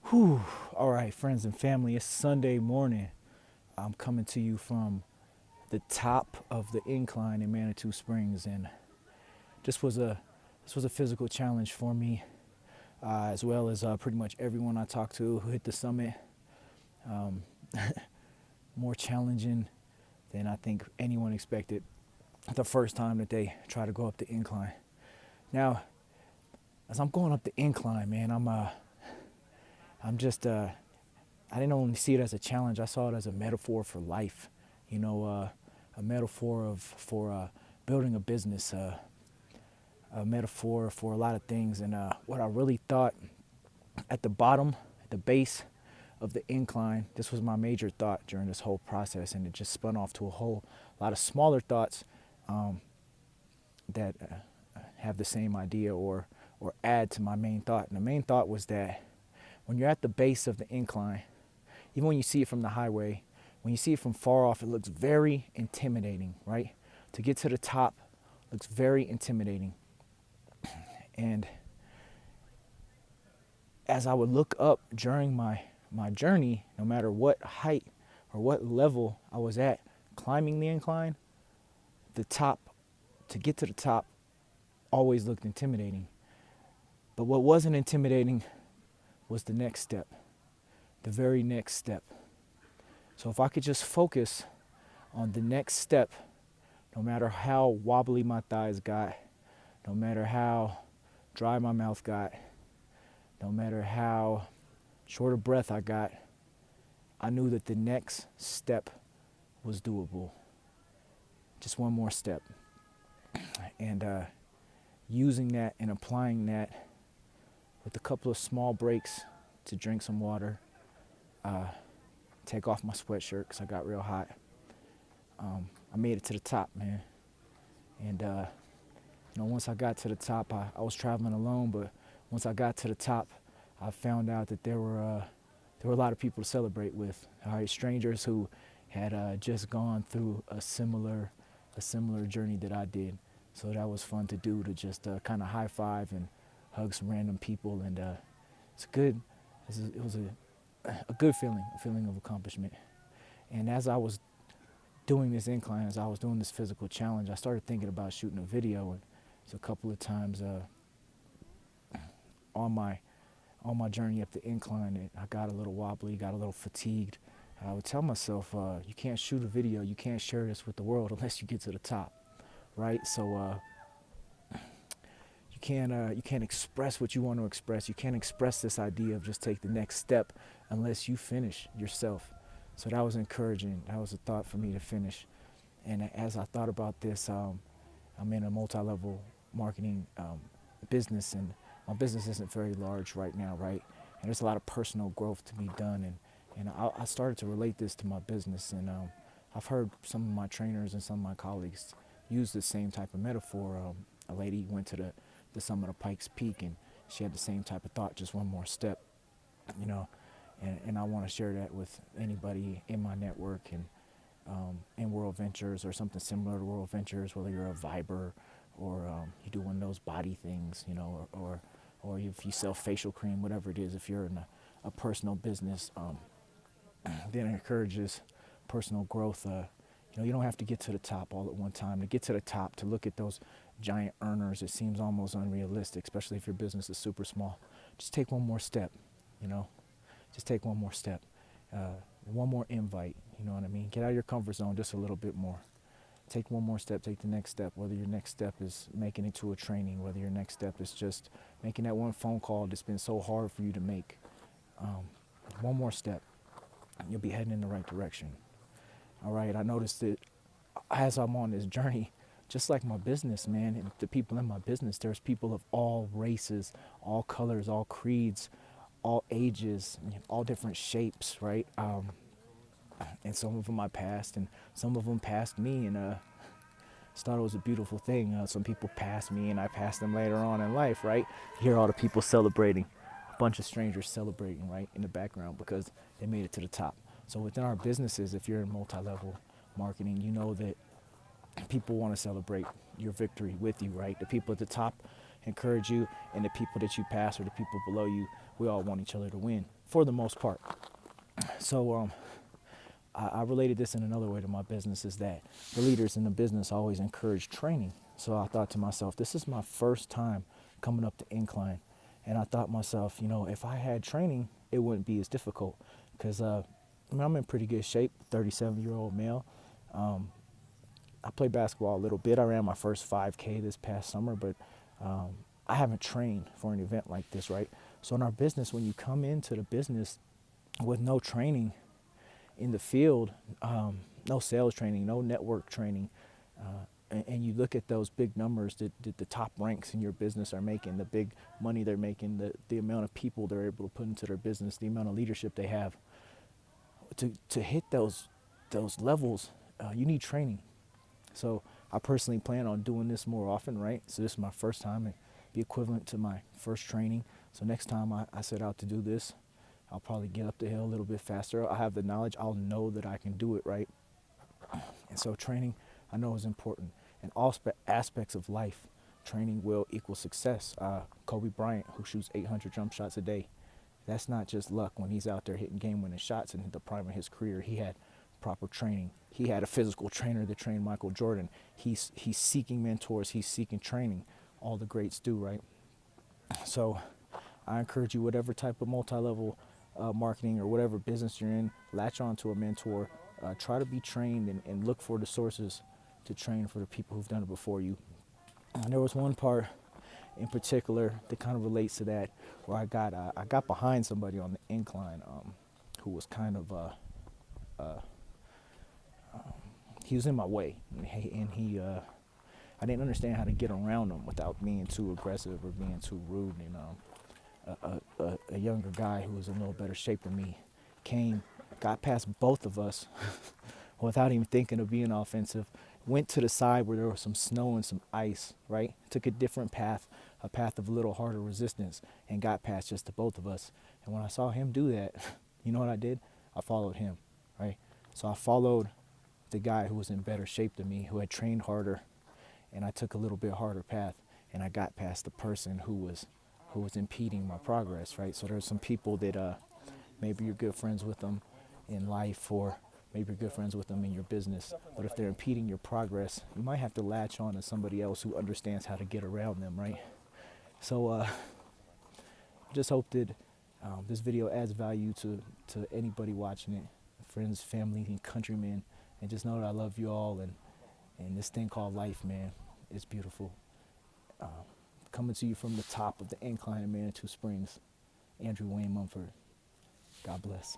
Whew. All right, friends and family, it's Sunday morning. I'm coming to you from the top of the incline in Manitou Springs, and this was a this was a physical challenge for me, as well as pretty much everyone I talked to who hit the summit. Um, More challenging than I think anyone expected the first time that they try to go up the incline. Now, as I'm going up the incline, man, I'm just I didn't only see it as a challenge. I saw it as a metaphor for life. A metaphor for building a business, a metaphor for a lot of things. And what I really thought at the bottom, at the base of the incline, this was my major thought during this whole process, and it just spun off to a whole lot of smaller thoughts um, that have the same idea or add to my main thought. And the main thought was that when you're at the base of the incline, even when you see it from the highway, when you see it from far off, it looks very intimidating, right? To get to the top looks very intimidating. And as I would look up during my journey, no matter what height or what level I was at climbing the incline, the top, to get to the top, always looked intimidating. But what wasn't intimidating was the next step, the very next step. So if I could just focus on the next step, no matter how wobbly my thighs got, no matter how dry my mouth got, no matter how short of breath I got, I knew that the next step was doable. Just one more step. And using that and applying that with a couple of small breaks to drink some water, take off my sweatshirt because I got real hot. I made it to the top, man. And once I got to the top, I was traveling alone, but once I got to the top, I found out that there were a lot of people to celebrate with. All right, strangers who had just gone through a similar journey that I did. So that was fun to do, to just kind of high five and hug some random people, and it's good. It was a good feeling, a feeling of accomplishment. And as I was doing this incline, as I was doing this physical challenge, I started thinking about shooting a video. And so a couple of times on my journey up the incline, I got a little wobbly, got a little fatigued. And I would tell myself, you can't shoot a video, you can't share this with the world unless you get to the top, right? So you can't express what you want to express. You can't express this idea of just take the next step unless you finish yourself. So that was encouraging. That was a thought for me to finish. And as I thought about this, I'm in a multi-level marketing business, and my business isn't very large right now, right? And there's a lot of personal growth to be done, and I started to relate this to my business, and I've heard some of my trainers and some of my colleagues use the same type of metaphor. A lady went to the summit of Pikes Peak, and she had the same type of thought, just one more step, you know. And I want to share that with anybody in my network and in World Ventures or something similar to World Ventures, whether you're a Viber or you do one of those body things, you know, or if you sell facial cream, whatever it is. If you're in a personal business that encourages personal growth, you don't have to get to the top all at one time. To get to the top, to look at those giant earners, it seems almost unrealistic, especially if your business is super small. Just take one more step, you know. Just take one more step, one more invite, you know what I mean? Get out of your comfort zone just a little bit more. Take one more step, take the next step, whether your next step is making it to a training, whether your next step is just making that one phone call that's been so hard for you to make. One more step, you'll be heading in the right direction. All right, I noticed that as I'm on this journey, just like my business, man, and the people in my business, there's people of all races, all colors, all creeds, all ages, all different shapes, right? And some of them I passed, and some of them passed me, and just thought it was a beautiful thing. Some people passed me, and I passed them later on in life, right? You hear all the people celebrating, a bunch of strangers celebrating, right, in the background because they made it to the top. So within our businesses, if you're in multi-level marketing, you know that people want to celebrate your victory with you, right? The people at the top encourage you, and the people that you pass or the people below you, we all want each other to win for the most part. So I related this in another way to my business, is that the leaders in the business always encourage training. So I thought to myself, this is my first time coming up the incline. And I thought myself, if I had training, it wouldn't be as difficult. Because I'm in pretty good shape, 37-year-old male. I played basketball a little bit. I ran my first 5K this past summer, but I haven't trained for an event like this, right? So in our business, when you come into the business with no training in the field, no sales training, no network training, and you look at those big numbers that the top ranks in your business are making, the big money they're making, the amount of people they're able to put into their business, the amount of leadership they have, to hit those levels, you need training. So I personally plan on doing this more often, right? So this is my first time, and be equivalent to my first training. So next time I set out to do this, I'll probably get up the hill a little bit faster. I'll have the knowledge. I'll know that I can do it, right? And so training, I know, is important. In all aspects of life, training will equal success. Kobe Bryant, who shoots 800 jump shots a day, that's not just luck when he's out there hitting game-winning shots in the prime of his career. He had proper training. He had a physical trainer that trained Michael Jordan. He's seeking mentors. He's seeking training. All the greats do, right? So I encourage you, whatever type of multi-level marketing or whatever business you're in, latch on to a mentor. Try to be trained and look for the sources to train for the people who've done it before you. And there was one part in particular that kind of relates to that, where I got behind somebody on the incline who was kind of he was in my way, and he I didn't understand how to get around him without being too aggressive or being too rude. And a younger guy who was in a little better shape than me came, got past both of us without even thinking of being offensive, went to the side where there was some snow and some ice, right? Took a different path, a path of a little harder resistance, and got past just the both of us. And when I saw him do that, you know what I did? I followed him, right? So I followed the guy who was in better shape than me, who had trained harder, and I took a little bit harder path, and I got past the person who was impeding my progress, right? So there's some people that maybe you're good friends with them in life, or maybe you're good friends with them in your business, but if they're impeding your progress, you might have to latch on to somebody else who understands how to get around them, right? So just hope that this video adds value to anybody watching it, friends, family, and countrymen, and just know that I love you all, and this thing called life, man, it's beautiful. Coming to you from the top of the incline in Manitou Springs, Andrew Wayne Mumford. God bless.